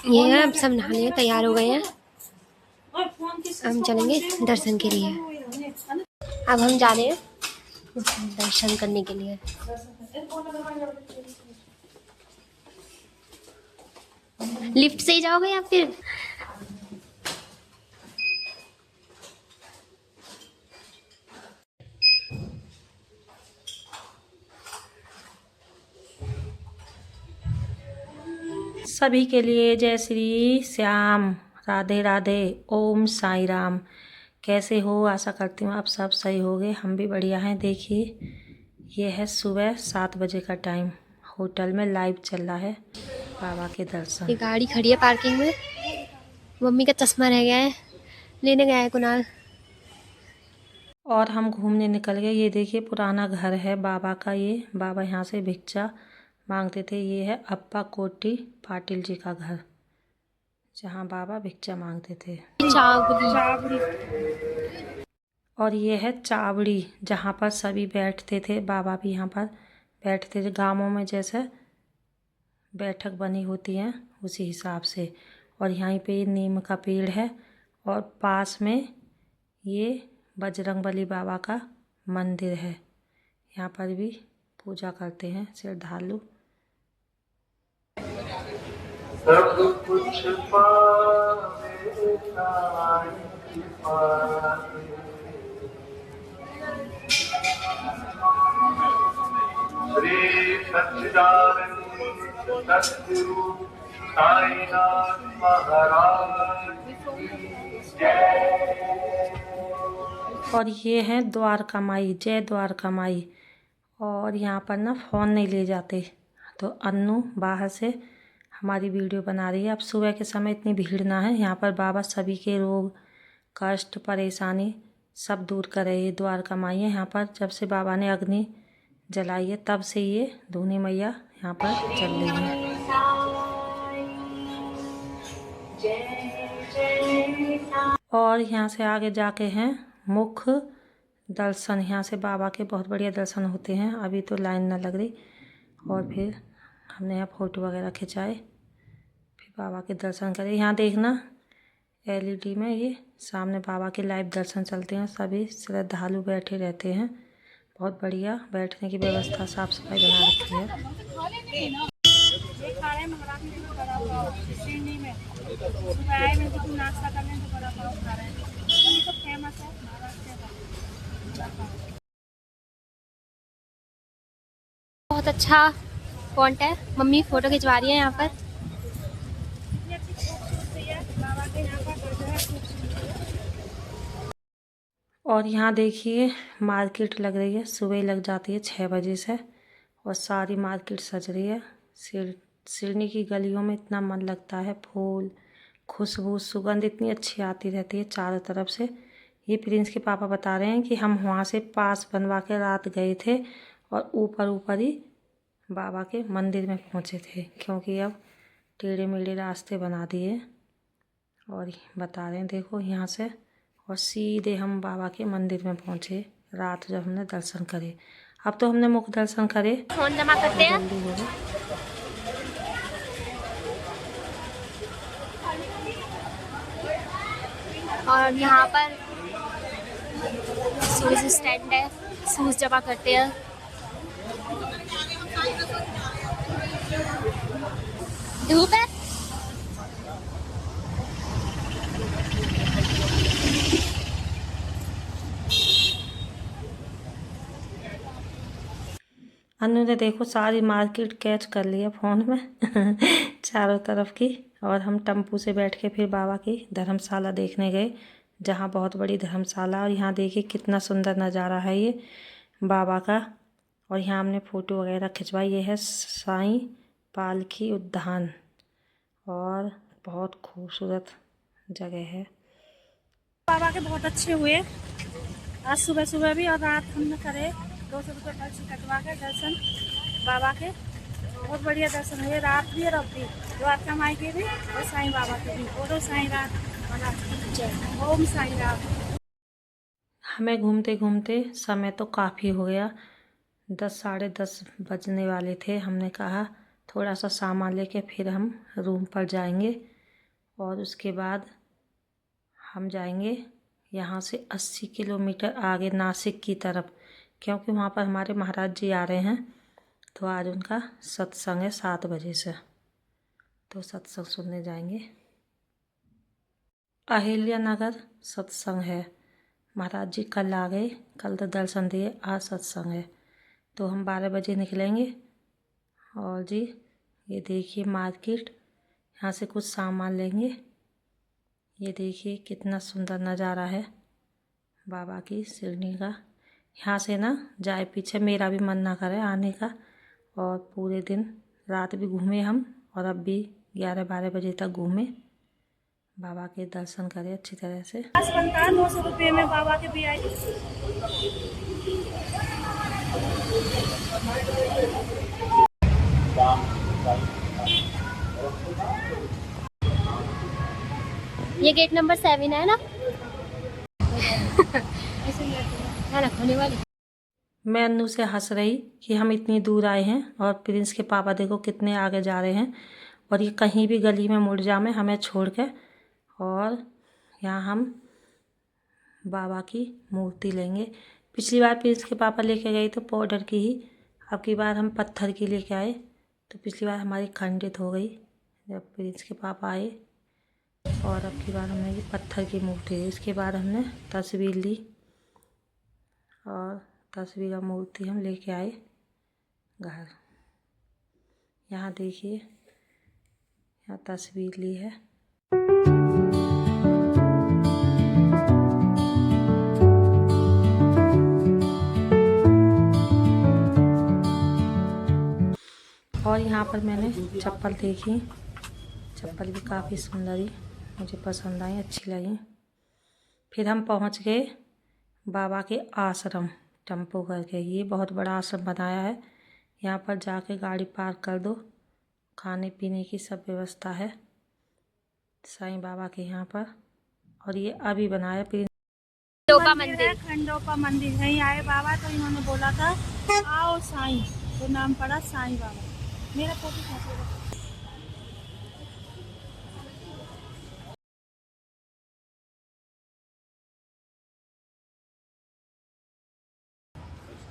ये है, अब सब नहाने तैयार हो गए हैं। हम चलेंगे दर्शन के लिए। अब हम जा रहे हैं दर्शन करने के लिए। लिफ्ट से ही जाओगे या फिर? सभी के लिए जय श्री श्याम, राधे राधे, ओम साई राम। कैसे हो? आशा करती हूँ आप सब सही होगे। हम भी बढ़िया हैं। देखिए, ये है सुबह 7 बजे का टाइम। होटल में लाइव चल रहा है बाबा के दर्शन। ये गाड़ी खड़ी है पार्किंग में। मम्मी का चश्मा रह गया है, लेने गया है कुणाल। और हम घूमने निकल गए। ये देखिए, पुराना घर है बाबा का। ये बाबा यहाँ से भिक्षा मांगते थे। ये है अप्पा कोटी पाटिल जी का घर, जहाँ बाबा भिक्षा मांगते थे। चावड़ी। और ये है चावड़ी, जहाँ पर सभी बैठते थे। बाबा भी यहाँ पर बैठते थे। गाँवों में जैसे बैठक बनी होती है उसी हिसाब से। और यहाँ पे नीम का पेड़ है और पास में ये बजरंगबली बाबा का मंदिर है। यहाँ पर भी पूजा करते हैं श्रद्धालु। सब कुछ पावे साईं पावे, श्री सच्चिदानंद सद्गुरु साईनाथ महाराज की जय। और ये है द्वारका माई, जय द्वारका माई। और यहाँ पर ना फ़ोन नहीं ले जाते। तो अन्नू बाहर से हमारी वीडियो बना रही है। अब सुबह के समय इतनी भीड़ ना है। यहाँ पर बाबा सभी के रोग, कष्ट, परेशानी सब दूर कर रहे हैं। द्वारका माई है यहाँ पर। जब से बाबा ने अग्नि जलाई है तब से ये धूनी मैया यहाँ पर चल रही है। और यहाँ से आगे जाके हैं मुख्य दर्शन। यहाँ से बाबा के बहुत बढ़िया दर्शन होते हैं। अभी तो लाइन ना लग रही। और फिर हमने यहाँ फ़ोटो वगैरह खिंचाए, फिर बाबा के दर्शन करे। यहाँ देखना LED में ये सामने बाबा के लाइव दर्शन चलते हैं। सभी श्रद्धालु बैठे रहते हैं। बहुत बढ़िया बैठने की व्यवस्था, साफ सफाई बना रखी है। बहुत अच्छा पॉइंट है। मम्मी फोटो खिंचवा रही है यहाँ पर। और यहाँ देखिए मार्केट लग रही है। सुबह लग जाती है 6 बजे से और सारी मार्केट सज रही है। सिरनी की गलियों में इतना मन लगता है। फूल, खुशबू, सुगंध इतनी अच्छी आती रहती है चारों तरफ से। ये प्रिंस के पापा बता रहे हैं कि हम वहाँ से पास बनवा के रात गए थे और ऊपर ऊपर ही बाबा के मंदिर में पहुँचे थे, क्योंकि अब टेढ़े मेढ़े रास्ते बना दिए। और बता रहे हैं देखो यहाँ से, और सीधे हम बाबा के मंदिर में पहुँचे रात जब हमने दर्शन करे। अब तो हमने मुख्य दर्शन करे। फोन जमा करते हैं। जल्दी हो गए। और यहाँ पर शूज स्टैंड है, शूज जमा करते हैं। धूप है। अनु ने देखो सारी मार्केट कैच कर लिया फ़ोन में चारों तरफ की। और हम टेम्पू से बैठ के फिर बाबा की धर्मशाला देखने गए, जहाँ बहुत बड़ी धर्मशाला। और यहाँ देखिए कितना सुंदर नज़ारा है ये बाबा का। और यहाँ हमने फ़ोटो वगैरह खिंचवाई। ये है साईं पालकी उद्यान और बहुत खूबसूरत जगह है। बाबा के बहुत अच्छे हुए आज सुबह सुबह भी, और रात हमने करे 200 रुपये खर्च कटवा के दर्शन बाबा के। बहुत बढ़िया दर्शन हुए रात भी और अब भी। द्वारका माई के भी और साईं बाबा के भी। बोलो साईं रात ओम साईं राम। हमें घूमते घूमते समय तो काफ़ी हो गया। 10 साढ़े 10 बजने वाले थे। हमने कहा थोड़ा सा सामान लेके फिर हम रूम पर जाएंगे। और उसके बाद हम जाएंगे यहाँ से 80 किलोमीटर आगे नासिक की तरफ, क्योंकि वहाँ पर हमारे महाराज जी आ रहे हैं। तो आज उनका सत्संग है 7 बजे से, तो सत्संग सुनने जाएंगे। अहिल्या नगर सत्संग है। महाराज जी कल आ गए, कल तो दर्शन दिए, आज सत्संग है। तो हम 12 बजे निकलेंगे। और जी ये देखिए मार्केट, यहाँ से कुछ सामान लेंगे। ये देखिए कितना सुंदर नज़ारा है बाबा की शिरडी का। यहाँ से ना जाए पीछे मेरा भी मन ना करे आने का। और पूरे दिन रात भी घूमे हम, और अब भी 11-12 बजे तक घूमे, बाबा के दर्शन करें अच्छी तरह से। पास बनता है 900 रुपये में बाबा के भी आई। ये गेट नंबर 7 है ना? खाना खाने वाली। मैं अन्नू से हंस रही कि हम इतनी दूर आए हैं और प्रिंस के पापा देखो कितने आगे जा रहे हैं, और ये कहीं भी गली में मुड़ जाए हमें छोड़ के। और यहाँ हम बाबा की मूर्ति लेंगे। पिछली बार प्रिंस के पापा लेके गए तो पाउडर की ही, अब की बार हम पत्थर की लेके आए। तो पिछली बार हमारी खंडित हो गई जब प्रिंस के पापा आए, और अब की बार हमने ये पत्थर की मूर्ति ली। इसके बाद हमने तस्वीर ली, और तस्वीर और मूर्ति हम लेके आए घर। यहाँ देखिए, यहाँ तस्वीर ली है। और यहाँ पर मैंने चप्पल देखी, चप्पल भी काफ़ी सुंदर ही मुझे पसंद आई, अच्छी लगी। फिर हम पहुँच गए बाबा के आश्रम टेम्पो करके। ये बहुत बड़ा आश्रम बनाया है, यहाँ पर जाके गाड़ी पार्क कर दो, खाने पीने की सब व्यवस्था है साईं बाबा के यहाँ पर। और ये अभी बनाया खंडोपा मंदिर। खंडोपा मंदिर यहीं आए बाबा, तो इन्होंने बोला था आओ साईं, तो नाम पड़ा साईं बाबा। मेरा फोटो खींचेगा।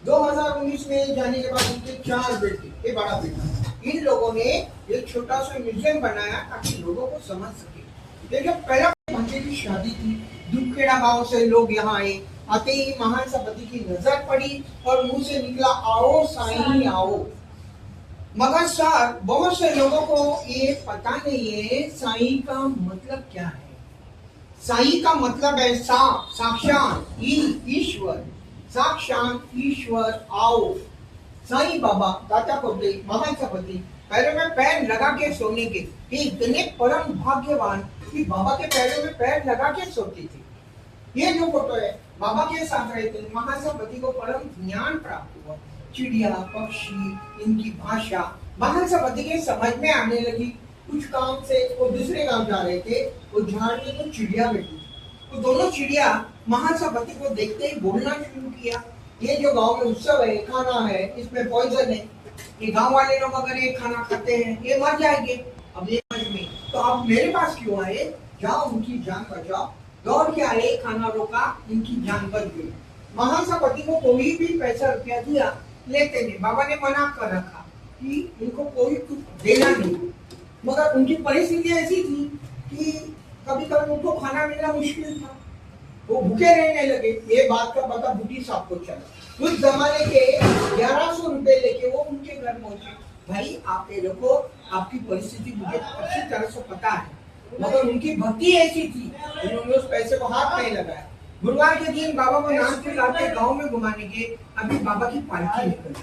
2019 में जाने के बाद उनके 4 बेटे, ये बड़ा बेटा। इन लोगों ने एक छोटा सा म्यूजियम बनाया ताकि लोगों को समझ सके। देखिए पहला भंजे की शादी थी, दुखेड़ा गांव से लोग यहाँ आए। आते ही महान सपति की नजर पड़ी और मुंह से निकला आओ साईं आओ। मगर सर बहुत से लोगों को ये पता नहीं है साईं का मतलब क्या है। साईं का मतलब है साक्षात ईश्वर, साक्षात ईश्वर आओ। साईं बाबा दाता पोते महान सपति पैरों में पैर लगा के सोने के, इतने परम भाग्यवान कि बाबा के पैरों में पैर लगा के सोते थे। ये जो फोटो है बाबा के साथ रहते थे, महासपति को परम ज्ञान प्राप्त हुआ। चिड़िया पक्षी इनकी भाषा महासपति के समझ में आने लगी। कुछ काम से वो दूसरे गांव जा रहे थे, वो झाड़ में तो चिड़िया बैठी, तो दोनों चिड़िया महासपति को देखते ही बोलना शुरू किया, ये जो गांव में उत्सव है, खाना है, इसमें पॉइजन है, ये गांव वाले लोग अगर ये खाना खाते हैं ये मर जाएंगे। अब ये समझ में, तो आप मेरे पास क्यों आए, जाओ उनकी जान बचाओ। दौड़ के आए, खाना रोका, इनकी जान बच गई। महासपति को कोई भी पैसा रुपया दिया लेते नहीं, बाबा ने मना कर रखा कि इनको कोई कुछ देना नहीं। मगर उनकी परिस्थिति ऐसी थी कि कभी कभी उनको खाना मिलना मुश्किल था, वो भूखे रहने लगे। ये बात का पता बुटी साहब को चला। उस जमाने के 1100 रुपए लेके वो उनके घर पहुंचे। भाई आप ये लोगों, आपकी परिस्थिति मुझे अच्छी तरह से पता है, मगर उनकी भक्ति ऐसी थी उन्होंने उस पैसे को हाथ नहीं लगाया। गुरुवार के दिन बाबा को नाम से लाके गाँव में घुमाने के, अभी बाबा की पालकी निकली।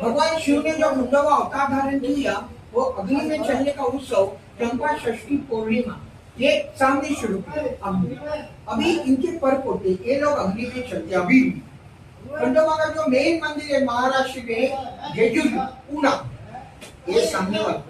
भगवान शिव ने जो मुंडवा अवतार धारण किया, वो अग्नि में चलने का उत्सव चंपा षष्ठी पूर्णिमा ये सामने शुरू किया। अभी इनके पर्व होते, ये लोग अग्नि में चलते। अभी खंडोबा का जो मेन मंदिर है महाराष्ट्र में जेजूर पूना, ये सामने वाला।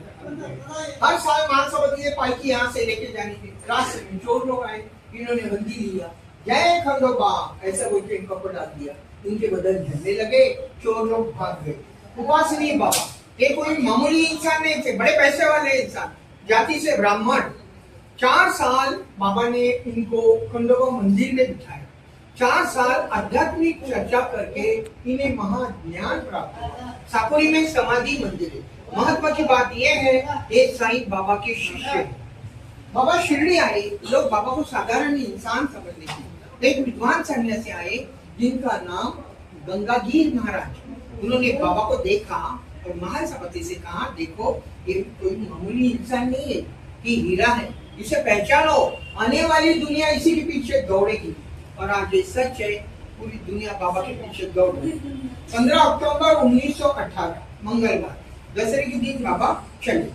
हर साल महासपति ये पालकी यहाँ से लेके जाने के रास्ते में चोर लोग आए, इन्होंने बंदी लिया, जय खंडोबा ऐसा बोल के इनको डाल दिया। इनके बदल झंडे लगे, चोर लोग भाग गए। उपासनी बाबा ये कोई मामूली इंसान नहीं थे, बड़े पैसे वाले इंसान, जाति से ब्राह्मण। 4 साल बाबा ने इनको खंडोबा मंदिर में बिठाया। 4 साल आध्यात्मिक चर्चा करके इन्हें महाज्ञान प्राप्त हुआ। साकोरी में समाधि मंदिर है। महत्व की बात यह है, ये साईं बाबा के शिष्य हैं। बाबा शिरडी आए, लोग बाबा को साधारण इंसान समझ लेते। एक विद्वान सन्यासी आए जिनका नाम गंगागीर महाराज। उन्होंने बाबा को देखा और महासपति से कहा, देखो ये कोई मामूली इंसान नहीं है, ये हीरा है, इसे पहचानो, आने वाली दुनिया इसी के पीछे दौड़ेगी। और आज ये सच है, पूरी दुनिया बाबा के पीछे दौड़ रही है। 15 अक्टूबर 1918 मंगलवार दशहरे के दिन बाबा चले गए।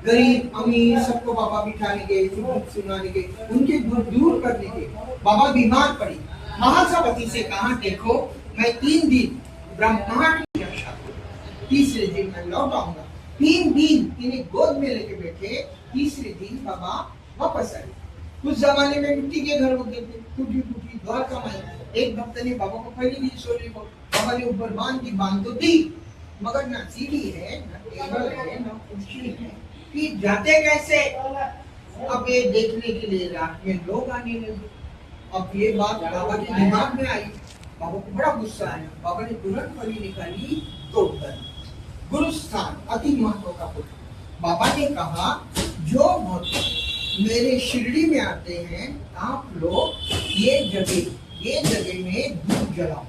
गरीब अमीर सबको बाबा बिठाने के, दुख सुनाने के, उनके दुख दूर करने के। बाबा बीमार पड़े। महासपति से कहा, देखो मैं 3 दिन ब्रह्मांड की रक्षा करूं, तीसरे दिन मैं लौट आऊंगा। 3 दिन इन्हें गोद में लेके बैठे। तीसरे दिन बाबा वापस आए। उस जमाने में मिट्टी के घर होते थे, टूटी टूटी द्वार कमाई। एक भक्त ने बाबा को पहली दी सोने को, बाबा ने ऊपर बांध तो दी, मगर ना सीढ़ी है, ना टेबल है, ना कुर्सी है, कि जाते कैसे। अब ये देखने के लिए रात में लोग आने लगे। अब ये बात बाबा के दिमाग में आई। बाबा को बड़ा गुस्सा आया। बाबा ने तुरंत फली निकाली, तोड़कर गुरु स्थान अति महत्व का पुत्र। बाबा ने कहा, जो भक्त मेरे शिरडी में आते हैं, आप लोग ये जगह में धूप जलाओ,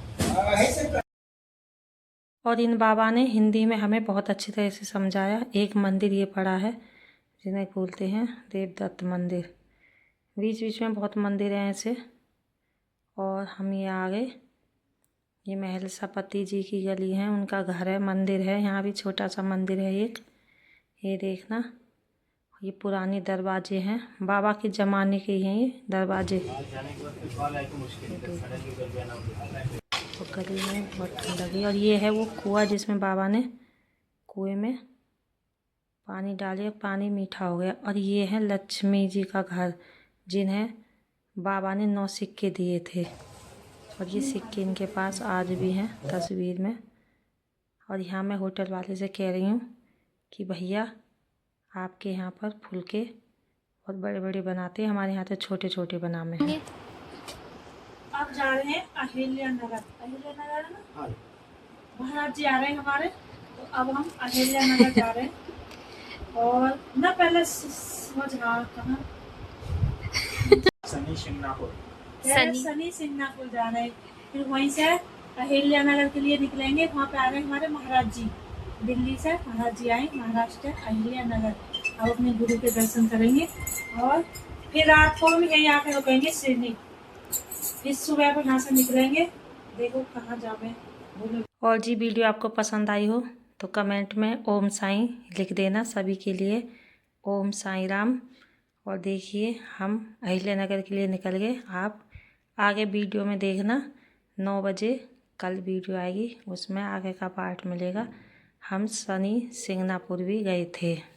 ऐसे कर। और इन बाबा ने हिंदी में हमें बहुत अच्छी तरह से समझाया। एक मंदिर ये पड़ा है जिन्हें बोलते हैं देवदत्त मंदिर। बीच बीच में बहुत मंदिर हैं ऐसे। और हम ये आ गए, ये महल सपति जी की गली है, उनका घर है, मंदिर है। यहाँ भी छोटा सा मंदिर है एक, ये देखना। ये पुराने दरवाजे हैं, बाबा के ज़माने के ही हैं ये दरवाजे। तो गली में बहुत ठंड लगी। और ये है वो कुआं जिसमें बाबा ने कुएं में पानी डाले, पानी मीठा हो गया। और ये है लक्ष्मी जी का घर, जिन्हें बाबा ने 9 सिक्के दिए थे। और ये सिक्के इनके पास आज भी हैं तस्वीर में। और यहाँ मैं होटल वाले से कह रही हूँ कि भैया आपके यहाँ पर फुलके बहुत बड़े बड़े बनाते हैं, हमारे यहाँ तो छोटे छोटे बनामे हैं। अब जा रहे हैं अहिल्या नगर है ना, महाराज जी आ रहे हैं हमारे, तो अब हम अहिल्या नगर जा रहे हैं। और ना पहले समझ कहाँ सनी सिंगनापुर जा रहे हैं, फिर वहीं से अहिल्या नगर के लिए निकलेंगे। वहाँ पे आ रहे हैं हमारे महाराज जी, दिल्ली से महाराज जी आए महाराष्ट्र अहिल्या नगर। अब अपने गुरु के दर्शन करेंगे और फिर रात को हम यहीं आके रुकेंगे सिडनी। इस सुबह को यहाँ से निकलेंगे, देखो कहाँ जावे बोलो। और जी वीडियो आपको पसंद आई हो तो कमेंट में ओम साईं लिख देना सभी के लिए, ओम साईं राम। और देखिए हम अहिल्या नगर के लिए निकल गए। आप आगे वीडियो में देखना, 9 बजे कल वीडियो आएगी, उसमें आगे का पार्ट मिलेगा। हम सनी सिंगनापुर भी गए थे।